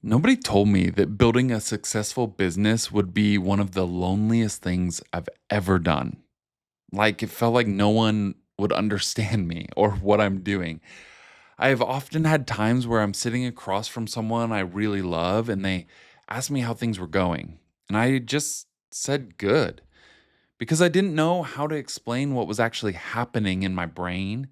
Nobody told me that building a successful business would be one of the loneliest things I've ever done. Like, it felt like no one would understand me or what I'm doing. I have often had times where I'm sitting across from someone I really love and they ask me how things were going. And I just said good because I didn't know how to explain what was actually happening in my brain.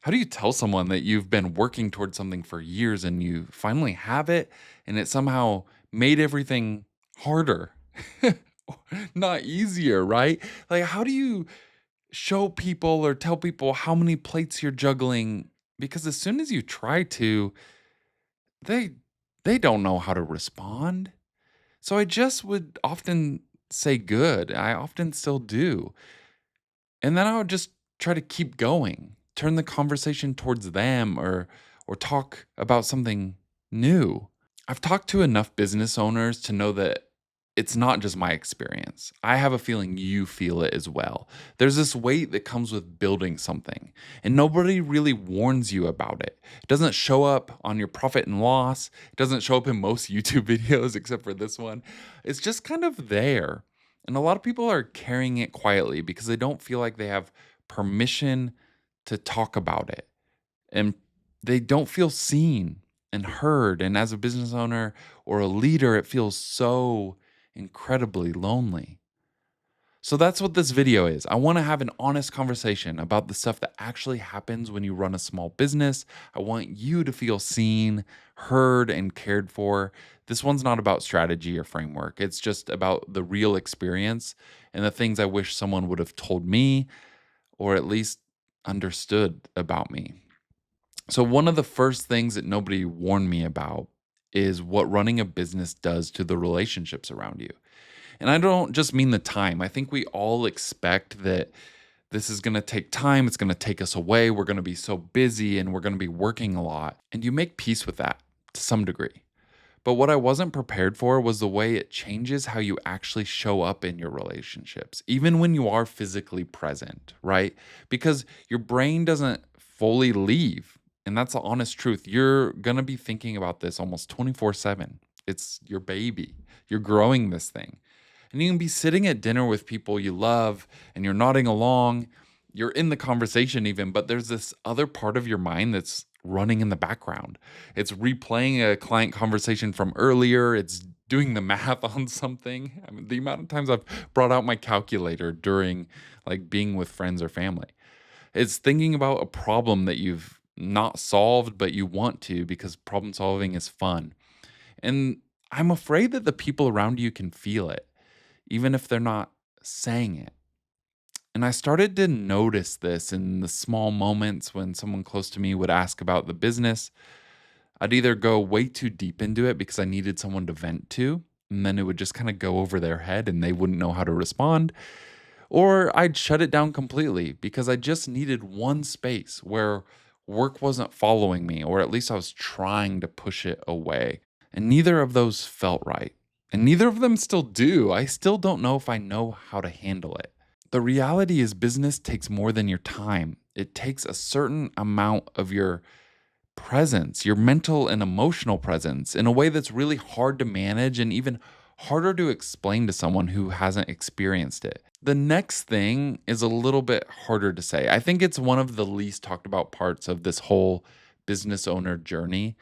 How do you tell someone that you've been working towards something for years and you finally have it and it somehow made everything harder? Not easier, right? Like, how do you show people or tell people how many plates you're juggling? Because as soon as you try to, they they don't know how to respond. So I just would often say good. I often still do. And then I would just try to keep going, turn the conversation towards them or talk about something new. I've talked to enough business owners to know that it's not just my experience. I have a feeling you feel it as well. There's this weight that comes with building something, and nobody really warns you about it. It doesn't show up on your profit and loss, it doesn't show up in most YouTube videos except for this one. It's just kind of there. And a lot of people are carrying it quietly because they don't feel like they have permission to talk about it. And they don't feel seen and heard. And as a business owner or a leader, it feels so incredibly lonely. So that's what this video is. I want to have an honest conversation about the stuff that actually happens when you run a small business. I want you to feel seen, heard, and cared for. This one's not about strategy or framework. It's just about the real experience and the things I wish someone would have told me or at least understood about me. So, one of the first things that nobody warned me about is what running a business does to the relationships around you. And I don't just mean the time. I think we all expect that this is going to take time. It's going to take us away. We're going to be so busy and we're going to be working a lot. And you make peace with that to some degree. But what I wasn't prepared for was the way it changes how you actually show up in your relationships, even when you are physically present, right? Because your brain doesn't fully leave. And that's the honest truth. You're going to be thinking about this almost 24/7. It's your baby. You're growing this thing. And you can be sitting at dinner with people you love and you're nodding along. You're in the conversation even, but there's this other part of your mind that's running in the background. It's replaying a client conversation from earlier. It's doing the math on something. I mean, the amount of times I've brought out my calculator during like being with friends or family. It's thinking about a problem that you've not solved, but you want to because problem solving is fun. And I'm afraid that the people around you can feel it, even if they're not saying it. And I started to notice this in the small moments when someone close to me would ask about the business. I'd either go way too deep into it because I needed someone to vent to, and then it would just kind of go over their head and they wouldn't know how to respond. Or I'd shut it down completely because I just needed one space where work wasn't following me, or at least I was trying to push it away. And neither of those felt right. And neither of them still do. I still don't know if I know how to handle it. The reality is, business takes more than your time. It takes a certain amount of your presence, your mental and emotional presence, in a way that's really hard to manage and even harder to explain to someone who hasn't experienced it. The next thing is a little bit harder to say. I think it's one of the least talked about parts of this whole business owner journey.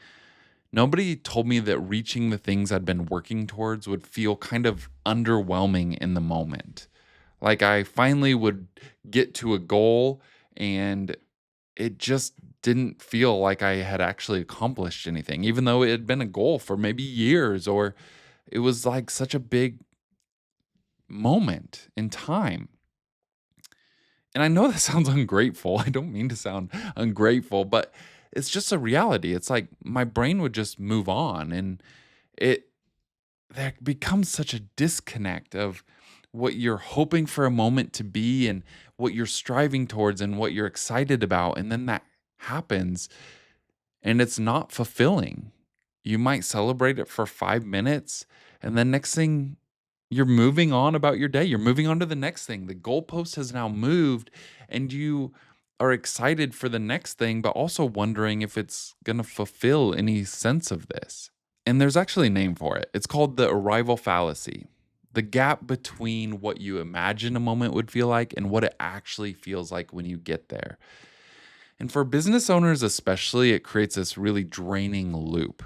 Nobody told me that reaching the things I'd been working towards would feel kind of underwhelming in the moment. Like I finally would get to a goal and it just didn't feel like I had actually accomplished anything, even though it had been a goal for maybe years, or it was like such a big moment in time. And I know that sounds ungrateful. I don't mean to sound ungrateful, but it's just a reality. It's like my brain would just move on and it there becomes such a disconnect of what you're hoping for a moment to be and what you're striving towards and what you're excited about, and then that happens and it's not fulfilling. You might celebrate it for 5 minutes and then next thing you're moving on about your day. You're moving on to the next thing. The goalpost has now moved and you are excited for the next thing, but also wondering if it's going to fulfill any sense of this. And there's actually a name for it. It's called the arrival fallacy. The gap between what you imagine a moment would feel like and what it actually feels like when you get there. And for business owners, especially, it creates this really draining loop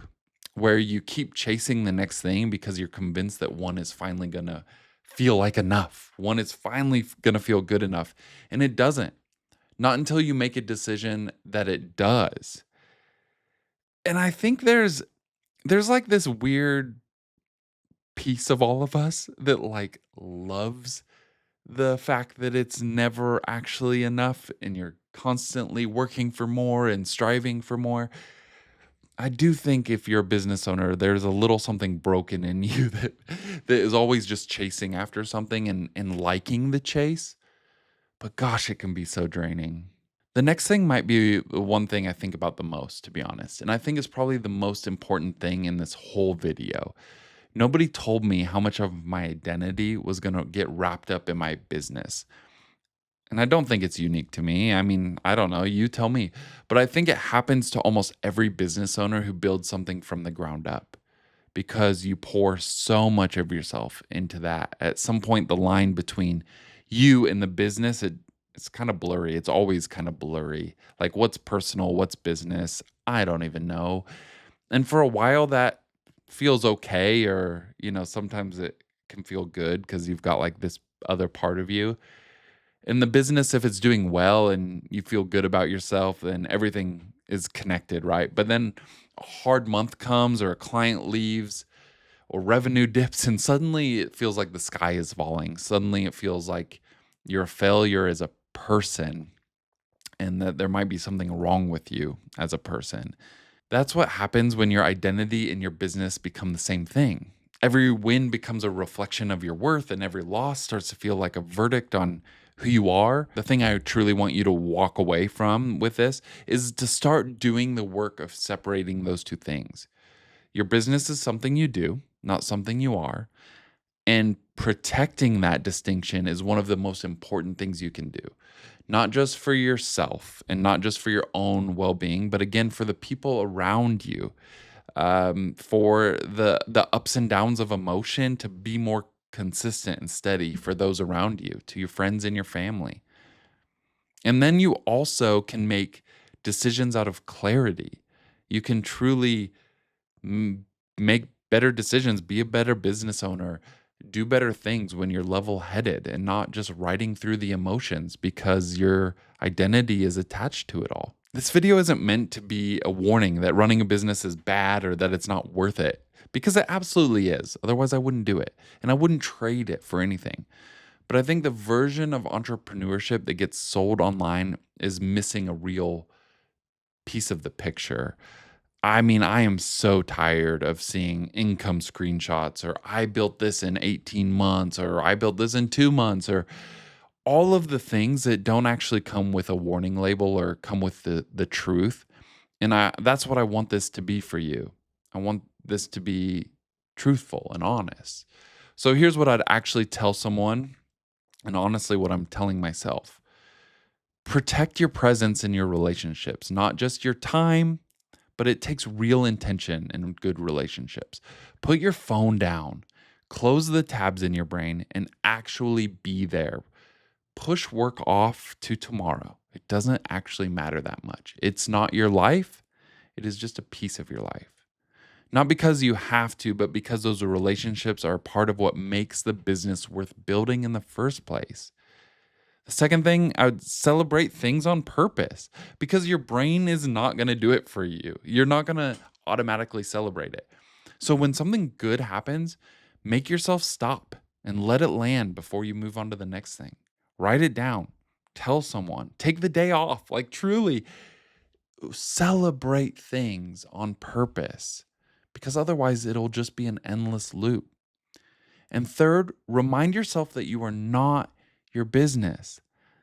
where you keep chasing the next thing because you're convinced that one is finally going to feel like enough. One is finally going to feel good enough. And it doesn't. Not until you make a decision that it does. And I think there's like this weird piece of all of us that like loves the fact that it's never actually enough and you're constantly working for more and striving for more. I do think if you're a business owner, there's a little something broken in you that is always just chasing after something and liking the chase. But gosh, it can be so draining. The next thing might be the one thing I think about the most, to be honest. And I think it's probably the most important thing in this whole video. Nobody told me how much of my identity was going to get wrapped up in my business. And I don't think it's unique to me. I mean, I don't know. You tell me. But I think it happens to almost every business owner who builds something from the ground up because you pour so much of yourself into that. At some point, the line between you and the business, it's kind of blurry. It's always kind of blurry. Like what's personal, what's business, I don't even know. And for a while, that feels okay, or, sometimes it can feel good because you've got like this other part of you. In the business, if it's doing well and you feel good about yourself, then everything is connected, right? But then a hard month comes, or a client leaves, or revenue dips, and suddenly it feels like the sky is falling. Suddenly it feels like you're a failure as a person and that there might be something wrong with you as a person. That's what happens when your identity and your business become the same thing. Every win becomes a reflection of your worth, and every loss starts to feel like a verdict on who you are. The thing I truly want you to walk away from with this is to start doing the work of separating those two things. Your business is something you do, not something you are. And protecting that distinction is one of the most important things you can do, not just for yourself and not just for your own well being, but again, for the people around you, for the ups and downs of emotion to be more consistent and steady for those around you, to your friends and your family. And then you also can make decisions out of clarity. You can truly make better decisions, be a better business owner, do better things when you're level headed and not just riding through the emotions because your identity is attached to it all. This video isn't meant to be a warning that running a business is bad or that it's not worth it, because it absolutely is. Otherwise, I wouldn't do it and I wouldn't trade it for anything. But I think the version of entrepreneurship that gets sold online is missing a real piece of the picture. I mean, I am so tired of seeing income screenshots, or I built this in 18 months, or I built this in 2 months, or all of the things that don't actually come with a warning label or come with the truth. And that's what I want this to be for you. I want this to be truthful and honest. So here's what I'd actually tell someone, and honestly, what I'm telling myself. Protect your presence in your relationships, not just your time, but it takes real intention and good relationships. Put your phone down, close the tabs in your brain, and actually be there. Push work off to tomorrow. It doesn't actually matter that much. It's not your life, it is just a piece of your life. Not because you have to, but because those relationships are part of what makes the business worth building in the first place. The second thing, I would celebrate things on purpose, because your brain is not going to do it for you. You're not going to automatically celebrate it. So when something good happens, make yourself stop and let it land before you move on to the next thing. Write it down. Tell someone. Take the day off. Like truly celebrate things on purpose, because otherwise it'll just be an endless loop. And third, remind yourself that you are not your business.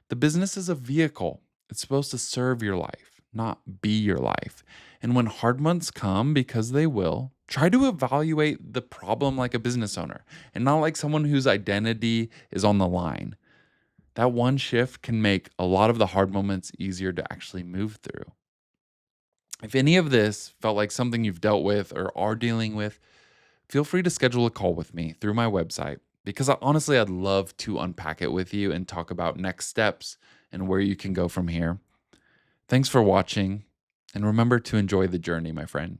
The business is a vehicle. It's supposed to serve your life, not be your life. And when hard months come, because they will, try to evaluate the problem like a business owner and not like someone whose identity is on the line. That one shift can make a lot of the hard moments easier to actually move through. If any of this felt like something you've dealt with or are dealing with, feel free to schedule a call with me through my website because honestly, I'd love to unpack it with you and talk about next steps and where you can go from here. Thanks for watching, and remember to enjoy the journey, my friend.